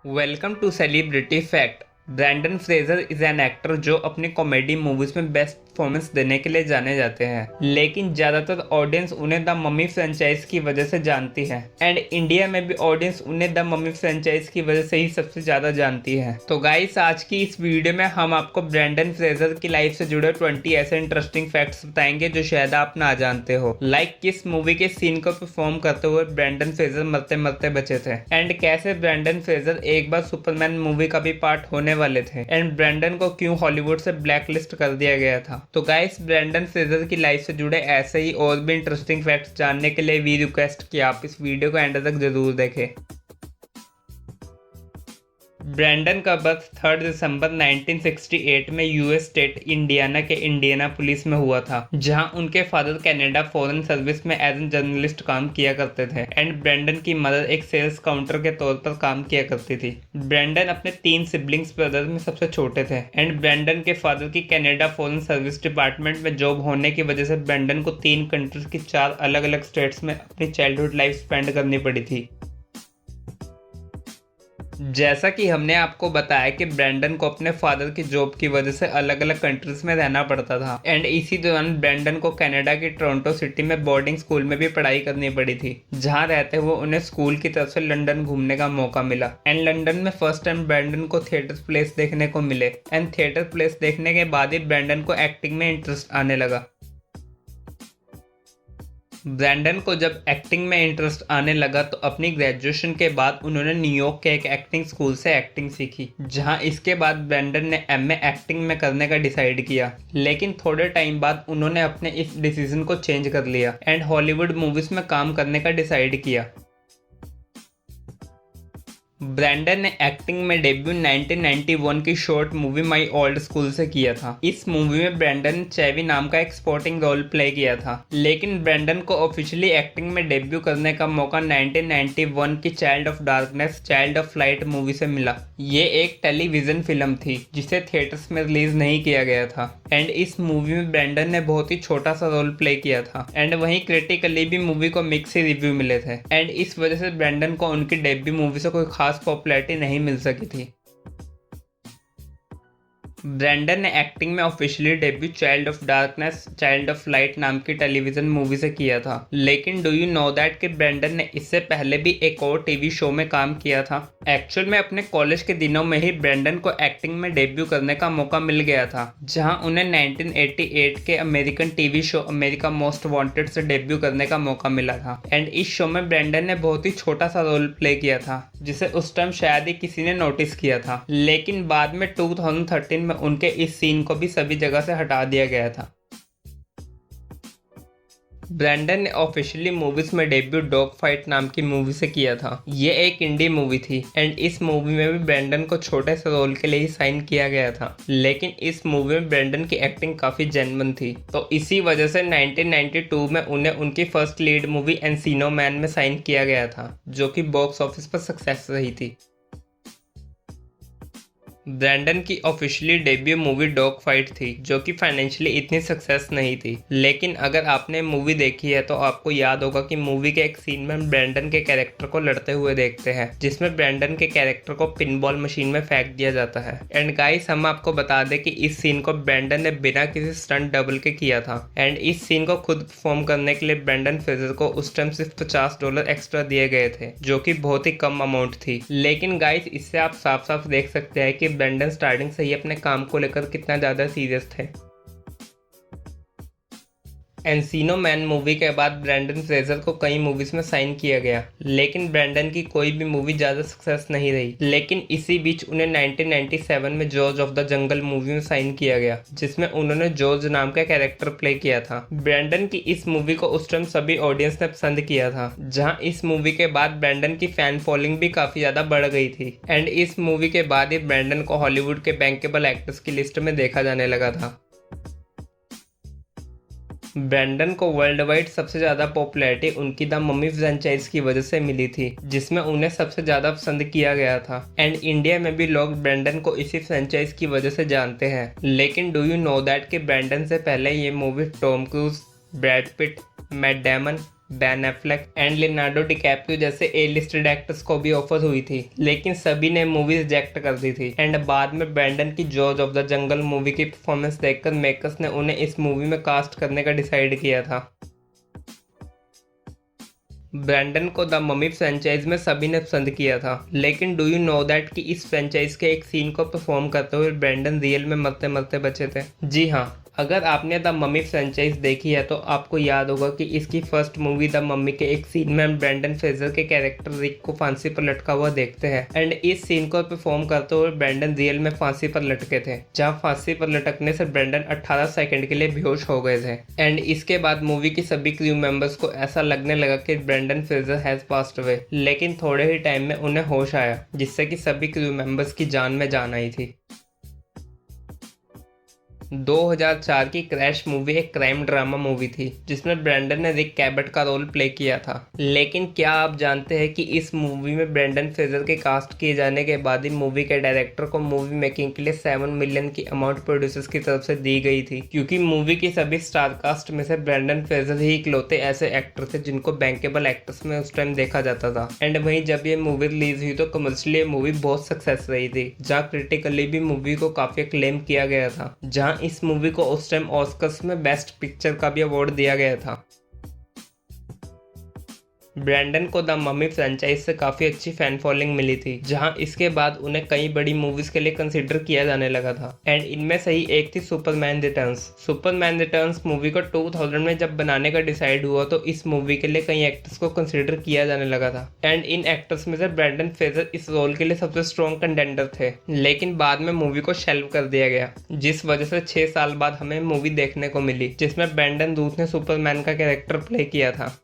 Welcome to celebrity fact. Brandon Fraser is an actor जो अपनी comedy movies में best performance देने के लिए जाने जाते हैं, लेकिन ज्यादातर ऑडियंस उन्हें द मम्मी फ्रेंचाइज की वजह से जानती है एंड इंडिया में भी ऑडियंस उन्हें द मम्मी फ्रेंचाइज की वजह से ही सबसे ज्यादा जानती है। तो गाइस, आज की इस वीडियो में हम आपको ब्रैंडन फ्रेजर की लाइफ से जुड़े 20 ऐसे इंटरेस्टिंग फैक्ट्स बताएंगे जो शायद आप ना जानते हो। लाइक किस मूवी के सीन को परफॉर्म करते हुए ब्रैंडन फ्रेजर मरते मरते बचे थे, एंड कैसे ब्रैंडन फ्रेजर एक बार सुपरमैन मूवी का भी पार्ट होने वाले थे, एंड ब्रैंडन को क्यों हॉलीवुड से ब्लैक लिस्ट कर दिया गया था। तो गाइस, ब्रैंडन फ्रेजर की लाइफ से जुड़े ऐसे ही और भी इंटरेस्टिंग फैक्ट्स जानने के लिए वी रिक्वेस्ट कि आप इस वीडियो को एंड तक जरूर देखें। ब्रैंडन का बर्थ 3 दिसंबर 1968 में यूएस स्टेट इंडियाना के इंडियानापोलिस में हुआ था, जहां उनके फादर कनाडा फॉरेन सर्विस में एज एन जर्नलिस्ट काम किया करते थे एंड ब्रैंडन की मदर एक सेल्स काउंटर के तौर पर काम किया करती थी। ब्रैंडन अपने 3 सिबलिंग्स ब्रदर में सबसे छोटे थे एंड ब्रैंडन के फादर की कनाडा फॉरेन सर्विस डिपार्टमेंट में जॉब होने की वजह से ब्रैंडन को 3 कंट्रीज की 4 अलग अलग स्टेट्स में अपनी चाइल्डहुड लाइफ स्पेंड करनी पड़ी थी। जैसा कि हमने आपको बताया कि ब्रैंडन को अपने फादर की जॉब की वजह से अलग अलग कंट्रीज में रहना पड़ता था एंड इसी दौरान ब्रैंडन को कनाडा की टोरंटो सिटी में बोर्डिंग स्कूल में भी पढ़ाई करनी पड़ी थी, जहां रहते हुए उन्हें स्कूल की तरफ से लंदन घूमने का मौका मिला एंड लंदन में फर्स्ट टाइम ब्रैंडन को थिएटर प्लेस देखने को मिले एंड थिएटर प्लेस देखने के बाद ही ब्रैंडन को एक्टिंग में इंटरेस्ट आने लगा। ब्रैंडन को जब एक्टिंग में इंटरेस्ट आने लगा तो अपनी ग्रेजुएशन के बाद उन्होंने न्यूयॉर्क के एक एक्टिंग स्कूल से एक्टिंग सीखी, जहां इसके बाद ब्रैंडन ने एमए एक्टिंग में करने का डिसाइड किया, लेकिन थोड़े टाइम बाद उन्होंने अपने इस डिसीजन को चेंज कर लिया एंड हॉलीवुड मूवीज में काम करने का डिसाइड किया। ब्रैंडन ने एक्टिंग में डेब्यू 1991 की short movie my old school से किया था। इस मूवी में ब्रैंडन ने चेवी नाम का एक स्पोर्टिंग रोल प्ले किया था, लेकिन ब्रैंडन को ऑफिशियली एक्टिंग में डेब्यू करने का मौका 1991 की child of darkness child of light movie से मिला। ये एक टेलीविजन फिल्म थी जिसे थिएटर्स में रिलीज नहीं किया गया था एंड इस मूवी में ब्रैंडन ने बहुत ही छोटा सा रोल प्ले किया था एंड वहीं क्रिटिकली भी मूवी को मिक्स ही रिव्यू मिले थे एंड इस वजह से ब्रैंडन को उनकी डेब्यू मूवी से कोई खास पॉपुलैरिटी नहीं मिल सकी थी। ब्रैंडन ने एक्टिंग में officially debut child of darkness child of light नाम की टेलीविजन मूवी से किया था, लेकिन डू यू नो दैट कि ब्रैंडन ने इससे पहले भी एक और टीवी शो में काम किया था। एक्चुअल में अपने कॉलेज के दिनों में ही ब्रैंडन को एक्टिंग में डेब्यू करने का मौका मिल गया था, जहां उन्हें 1988 के American TV show America most wanted से डेब्यू करने का मौका मिला था एंड इस शो में ब्रैंडन ने बहुत ही छोटा सा रोल प्ले किया था जिसे उस टाइम शायद ही किसी ने नोटिस किया था, लेकिन बाद में 2013 में उनके इस सीन को भी सभी जगह से हटा दिया गया था। ब्रैंडन ने ऑफिशियली मूवीज में डेब्यू डॉग फाइट नाम की मूवी से किया था। ये एक इंडी मूवी थी एंड इस मूवी में भी ब्रैंडन को छोटे से रोल के लिए ही साइन किया गया था, लेकिन इस मूवी में ब्रैंडन की एक्टिंग काफी जेन्युइन थी, तो इसी वजह से 1992 में उन्हें उनकी फर्स्ट लीड मूवी एनसीनो मैन में साइन किया गया था, जो कि बॉक्स ऑफिस पर सक्सेस रही थी। ब्रैंडन की officially debut movie dog fight थी, जो कि फाइनेंशियली इतनी सक्सेस नहीं थी, लेकिन अगर आपने मूवी देखी है तो आपको याद होगा कि मूवी के एक सीन में ब्रैंडन के कैरेक्टर को लड़ते हुए देखते हैं, जिसमें ब्रैंडन के कैरेक्टर को पिनबॉल मशीन में फेंक दिया जाता है। एंड गाइस, हम आपको बता दें कि इस सीन को ब्रैंडन ने बिना किसी स्टंट डबल के किया था एंड इस सीन को खुद परफॉर्म करने के लिए ब्रैंडन फ्रेजर को उस टाइम सिर्फ $50 एक्स्ट्रा दिए गए थे, जो कि बहुत ही कम अमाउंट थी। लेकिन गाइस, इससे आप साफ साफ देख सकते हैं कि ब्रैंडन स्टार्टिंग से ही अपने काम को लेकर कितना ज्यादा सीरियस थे। एनसीनो मैन मूवी के बाद ब्रैंडन फ्रेजर को कई मूवीज में साइन किया गया, लेकिन ब्रैंडन की कोई भी मूवी ज्यादा सक्सेस नहीं रही, लेकिन इसी बीच उन्हें 1997 में George of the jungle movie में साइन किया गया, जिसमें उन्होंने जॉर्ज नाम का कैरेक्टर प्ले किया था। ब्रैंडन की इस मूवी को उस टाइम सभी ऑडियंस ने पसंद किया था, जहां इस मूवी के बाद ब्रैंडन की फैन फॉलोइंग भी काफी ज्यादा बढ़ गई थी एंड इस मूवी के बाद ही ब्रैंडन को हॉलीवुड के बैंकेबल एक्टर्स की लिस्ट में देखा जाने लगा था। ब्रैंडन को वर्ल्ड वाइड सबसे ज्यादा पॉपुलैरिटी उनकी द मम्मी फ्रेंचाइज की वजह से मिली थी, जिसमें उन्हें सबसे ज्यादा पसंद किया गया था एंड इंडिया में भी लोग ब्रैंडन को इसी फ्रेंचाइज की वजह से जानते हैं। लेकिन डू यू नो दैट कि ब्रैंडन से पहले ये movie Tom cruise, Brad Pitt, Matt Damon ban Affleck and Leonardo DiCaprio जैसे ए लिस्टेड एक्टर्स को भी ऑफर हुई थी, लेकिन सभी ने मूवी रिजेक्ट कर दी थी। एंड बाद में ब्रैंडन की George of the jungle movie की परफॉर्मेंस देखकर मेकर्स ने उन्हें इस मूवी में कास्ट करने का डिसाइड किया था। ब्रैंडन को द ममी फ्रेंचाइज में सभी ने पसंद किया था, लेकिन डू यू नो दैट कि इस फ्रेंचाइज के एक सीन को परफॉर्म करते हुए ब्रैंडन रियल में मरते मरते बचे थे। जी हाँ, अगर आपने द ममी फ्रेंचाइज देखी है तो आपको याद होगा कि इसकी फर्स्ट मूवी द ममी के एक सीन में हम ब्रैंडन फ्रेजर के कैरेक्टर रिक को फांसी पर लटका हुआ देखते हैं। एंड इस सीन को परफॉर्म करते हुए ब्रैंडन रियल में फांसी पर लटके थे, जहां फांसी पर लटकने से ब्रैंडन 18 सेकंड के लिए बेहोश हो गए थे। एंड इसके बाद मूवी की सभी क्रू मेंबर्स को ऐसा लगने लगा कि Brandon Fraser has passed away, लेकिन थोड़े ही टाइम में उन्हें होश आया, जिससे कि सभी क्रू मेंबर्स की जान में जान आई थी। 2004 की क्रैश मूवी एक क्राइम ड्रामा मूवी थी, जिसमें ब्रैंडन ने रिक कैबट का रोल प्ले किया था। लेकिन क्या आप जानते हैं कि इस मूवी में ब्रैंडन फ्रेजर के कास्ट किए जाने के बाद ही मूवी के डायरेक्टर को मूवी मेकिंग के लिए 7 मिलियन की अमाउंट प्रोड्यूसर्स की तरफ से दी गई थी, क्योंकि मूवी की सभी स्टार कास्ट में से ब्रैंडन फ्रेजर ही इकलौते ऐसे एक्टर थे जिनको बैंकेबल एक्टर्स में उस टाइम देखा जाता था। एंड वहीं जब ये मूवी रिलीज हुई तो कमर्शियली मूवी बहुत सक्सेस रही थी, जहाँ क्रिटिकली भी मूवी को काफी क्लेम किया गया था, जहाँ इस मूवी को उस टाइम ऑस्कर्स में बेस्ट पिक्चर का भी अवार्ड दिया गया था। ब्रैंडन को द ममी फ्रेंचाइज से काफ़ी अच्छी फैन फॉलोइंग मिली थी, जहां इसके बाद उन्हें कई बड़ी मूवीज के लिए कंसिडर किया जाने लगा था। एंड इनमें से ही एक थी Superman returns. Superman returns movie को 2000 में जब बनाने का डिसाइड हुआ तो इस मूवी के लिए कई एक्टर्स को कंसिडर किया जाने लगा था। एंड इन एक्टर्स में से ब्रैंडन फ्रेजर इस रोल के लिए सबसे स्ट्रॉन्ग कंटेंडर थे, लेकिन बाद में मूवी को शेल्व कर दिया गया, जिस वजह से 6 साल बाद हमें मूवी देखने को मिली जिसमें ब्रैंडन रूथ ने सुपरमैन का कैरेक्टर प्ले किया था।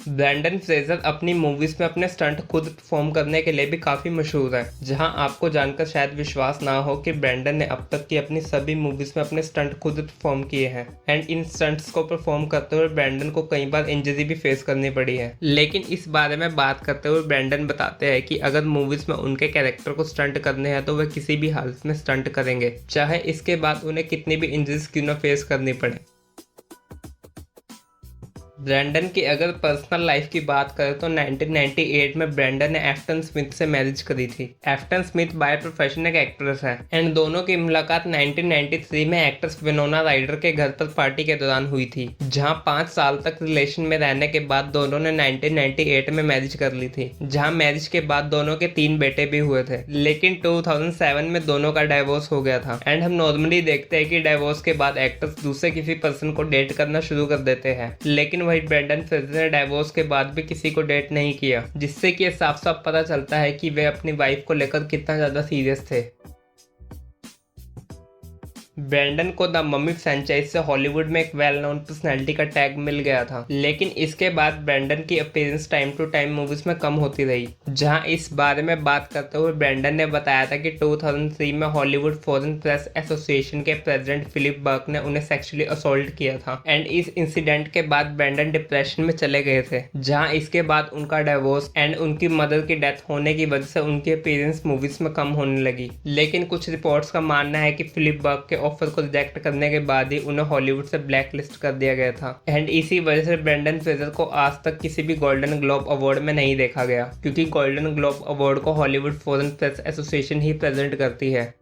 ब्रैंडन फ्रेजर अपनी मूवीज में अपने स्टंट खुद परफॉर्म करने के लिए भी काफी मशहूर है, जहां आपको जानकर शायद विश्वास ना हो कि ब्रैंडन ने अब तक की अपनी सभी मूवीज में अपने स्टंट खुद परफॉर्म किए हैं। एंड इन स्टंट्स को परफॉर्म करते हुए ब्रैंडन को कई बार इंजरी भी फेस करनी पड़ी है, लेकिन इस बारे में बात करते हुए ब्रैंडन बताते हैं कि अगर मूवीज में उनके कैरेक्टर को स्टंट करने हैं तो वे किसी भी हालत में स्टंट करेंगे, चाहे इसके बाद उन्हें कितनी भी इंजरीज क्यों न फेस करनी पड़े। ब्रैंडन की अगर पर्सनल लाइफ की बात करें तो 1998 में ब्रैंडन ने एफ्टन स्मिथ से मैरिज करी थी। एफ्टन स्मिथ बाय प्रोफेशन एक एक्ट्रेस है एंड दोनों की मुलाकात 1993 में एक्ट्रेस विनोना राइडर के घर पर पार्टी के दौरान हुई थी, जहां 5 साल तक रिलेशन में रहने के बाद दोनों ने 1998 में मैरिज कर ली थी, जहां मैरिज के बाद दोनों के 3 बेटे भी हुए थे। लेकिन 2007 में दोनों का डाइवोर्स हो गया था। एंड हम नॉर्मली देखते हैं कि डाइवोर्स के बाद एक्टर्स दूसरे किसी पर्सन को डेट करना शुरू कर देते हैं, लेकिन वही ब्रैंडन फ्रेजर ने डाइवोर्स के बाद भी किसी को डेट नहीं किया, जिससे कि साफ साफ पता चलता है कि वे अपनी वाइफ को लेकर कितना ज्यादा सीरियस थे। ब्रैंडन को द ममी फ्रेंचाइज से हॉलीवुड में एक वेल नोन पर्सनैलिटी का टैग मिल गया था, लेकिन इसके बाद ब्रैंडन की appearance time to time movies में कम होती रही। जहां इस बारे में बात करते हुए ब्रैंडन ने बताया था कि 2003 में हॉलीवुड फॉरेन प्रेस एसोसिएशन के प्रेसिडेंट फिलिप बर्क ने उन्हें सेक्सुअली असॉल्ट किया था। एंड इस इंसिडेंट के बाद ब्रैंडन डिप्रेशन में चले गए थे, जहाँ इसके बाद उनका डाइवोर्स एंड उनकी मदर की डेथ होने की वजह से उनकी अपीयरेंस मूवीज में कम होने लगी। लेकिन कुछ रिपोर्ट्स का मानना है कि फिलिप बर्क के ऑफर को रिजेक्ट करने के बाद ही उन्हें हॉलीवुड से ब्लैक लिस्ट कर दिया गया था। एंड इसी वजह से ब्रैंडन फ्रेजर को आज तक किसी भी गोल्डन ग्लोब अवार्ड में नहीं देखा गया, क्योंकि गोल्डन ग्लोब अवार्ड को हॉलीवुड फॉरेन प्रेस एसोसिएशन ही प्रेजेंट करती है।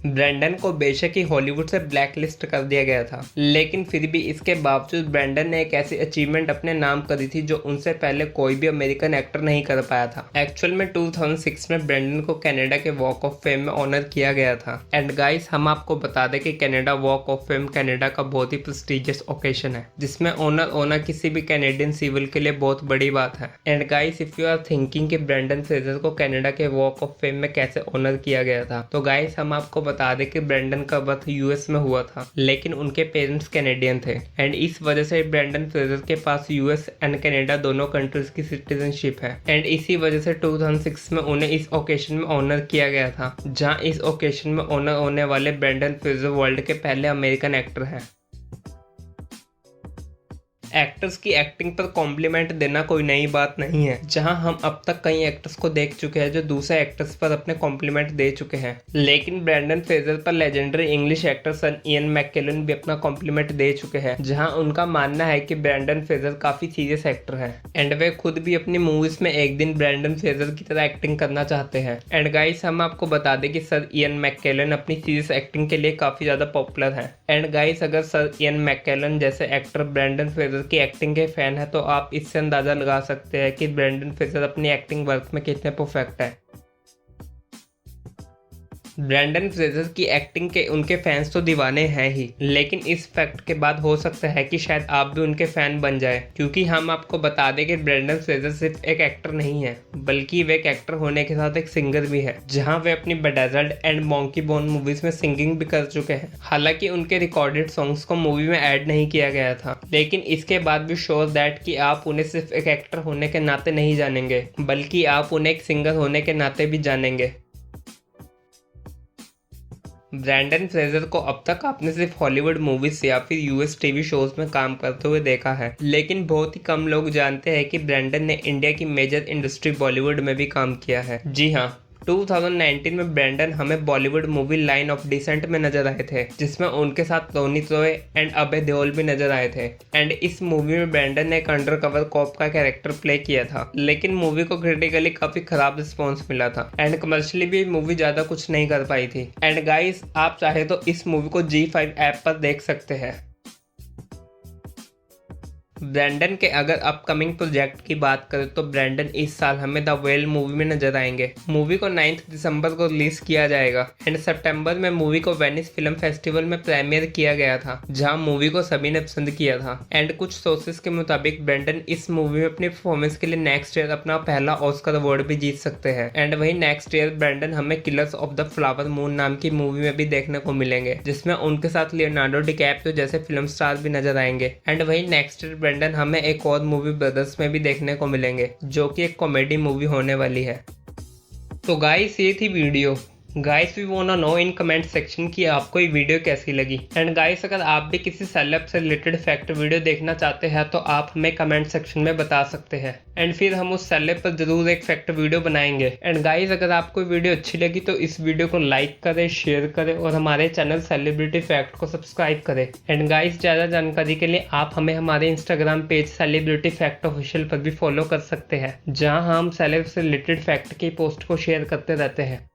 ब्रैंडन को बेशक ही हॉलीवुड से ब्लैक लिस्ट कर दिया गया था, लेकिन फिर भी इसके बावजूद ब्रैंडन ने एक ऐसी अचीवमेंट अपने नाम करी थी जो उनसे पहले कोई भी अमेरिकन एक्टर नहीं कर पाया था। एक्चुअल में 2006 में ब्रैंडन को कनाडा के वॉक ऑफ फेम में ऑनर किया गया था। एंड गाइस, हम आपको बता दें कि Canada walk of fame Canada का बहुत ही प्रेस्टिजियस ओकेशन है, जिसमें ऑनर होना किसी भी कैनेडियन सिविल के लिए बहुत बड़ी बात है। And guys, if you are thinking कि ब्रैंडन फ्रेजर को कनाडा के वॉक ऑफ फेम में कैसे ऑनर किया गया था, तो गाइस हम आपको बता दें कि ब्रैंडन का बर्थ यूएस में हुआ था, लेकिन उनके पेरेंट्स कैनेडियन थे। एंड इस वजह से ब्रैंडन फ्रेजर के पास यूएस एंड कनाडा दोनों कंट्रीज की सिटीजनशिप है। एंड इसी वजह से 2006 में उन्हें इस ओकेशन में ऑनर किया गया था, जहां इस ओकेशन में ऑनर होने वाले ब्रैंडन फ्रेजर वर्ल्ड के पहले अमेरिकन एक्टर हैं। एक्टर्स की एक्टिंग पर कॉम्प्लीमेंट देना कोई नई बात नहीं है, जहां हम अब तक कई एक्टर्स को देख चुके हैं जो दूसरे एक्टर्स पर अपने कॉम्प्लीमेंट दे चुके हैं, लेकिन ब्रैंडन फ्रेजर पर legendary English actor sir Ian McKellen भी अपना कॉम्प्लीमेंट दे चुके हैं, जहां उनका मानना है कि ब्रैंडन फ्रेजर काफी सीरियस एक्टर है एंड वे खुद भी अपनी मूवीज में एक दिन ब्रैंडन फ्रेजर की तरह एक्टिंग करना चाहते हैं। एंड गाइस, हम आपको बता दें कि सर इयन मैककेलन अपनी सीरियस एक्टिंग के लिए काफी ज्यादा पॉपुलर है। एंड गाइस, अगर सर इयन मैककेलन जैसे एक्टर ब्रैंडन फ्रेजर की एक्टिंग के फैन है तो आप इससे अंदाजा लगा सकते हैं कि ब्रैंडन फ्रेजर अपनी एक्टिंग वर्क में कितने परफेक्ट है। ब्रैंडन फ्रेजर की एक्टिंग के उनके फैंस तो दीवाने हैं ही, लेकिन इस फैक्ट के बाद हो सकता है कि शायद आप भी उनके फैन बन जाए, क्योंकि हम आपको बता दें कि ब्रैंडन फ्रेजर सिर्फ एक एक्टर नहीं है, बल्कि वे एक एक्टर होने के साथ एक सिंगर भी है, जहां वे अपनी बेडाजल्ड एंड मॉन्की बोन मूवीज में सिंगिंग भी कर चुके हैं। हालांकि उनके रिकॉर्डेड सॉन्ग्स को मूवी में ऐड नहीं किया गया था, लेकिन इसके बाद भी श्योर दैट कि आप उन्हें सिर्फ एक एक्टर होने के नाते नहीं जानेंगे, बल्कि आप उन्हें एक सिंगर होने के नाते भी जानेंगे। ब्रैंडन फ्रेजर को अब तक आपने सिर्फ हॉलीवुड मूवीज या फिर यूएस टीवी शोज में काम करते हुए देखा है, लेकिन बहुत ही कम लोग जानते हैं कि ब्रैंडन ने इंडिया की मेजर इंडस्ट्री बॉलीवुड में भी काम किया है। जी हाँ, 2019 में ब्रैंडन हमें Bollywood movie line of descent में नजर आए थे, जिसमें उनके साथ रोनित रॉय एंड अभय देओल भी नजर आए थे। एंड इस मूवी में ब्रैंडन ने एक अंडरकवर कॉप का कैरेक्टर प्ले किया था, लेकिन मूवी को क्रिटिकली काफी खराब रिस्पॉन्स मिला था एंड कमर्शियली भी मूवी ज्यादा कुछ नहीं कर पाई थी। एंड गाइस, आप चाहे तो इस मूवी को G5 ऐप पर देख सकते हैं। ब्रैंडन के अगर अपकमिंग प्रोजेक्ट की बात करें तो ब्रैंडन इस साल हमें द वेल मूवी में नजर आएंगे। मूवी को 9 दिसंबर को रिलीज किया जाएगा एंड सितंबर में मूवी को वेनिस फिल्म फेस्टिवल में प्रीमियर किया गया था, जहां मूवी को सभी ने पसंद किया था। एंड कुछ सोर्सेस के मुताबिक ब्रैंडन इस मूवी में अपनी परफॉर्मेंस के लिए नेक्स्ट ईयर अपना पहला ऑस्कर अवार्ड भी जीत सकते हैं। एंड वही नेक्स्ट ईयर ब्रैंडन हमें killers of the flower moon नाम की मूवी में भी देखने को मिलेंगे, जिसमें उनके साथ लियोनार्डो डिकैप्रियो जैसे फिल्म स्टार भी नजर आएंगे। एंड वही नेक्स्ट ईयर ब्रैंडन हमें एक और मूवी ब्रदर्स में भी देखने को मिलेंगे, जो कि एक कॉमेडी मूवी होने वाली है। तो गाइस, ये थी video. Guys, we want to know in comment section कि आपको ये वीडियो कैसी लगी। एंड गाइस, अगर आप भी किसी सेलेब से रिलेटेड फैक्ट वीडियो देखना चाहते हैं तो आप हमें कमेंट सेक्शन में बता सकते हैं एंड फिर हम उस सेलेब पर जरूर एक फैक्ट वीडियो बनाएंगे। एंड गाइस, अगर आपको वीडियो अच्छी लगी तो इस वीडियो को लाइक करें, शेयर करें और हमारे चैनल सेलिब्रिटी फैक्ट को सब्सक्राइब करें। एंड गाइस, ज़्यादा जानकारी के लिए आप हमें हमारे Instagram page celebrity fact official पर भी फॉलो कर सकते हैं, जहाँ हम सेलेब से रिलेटेड फैक्ट की पोस्ट को शेयर करते रहते हैं।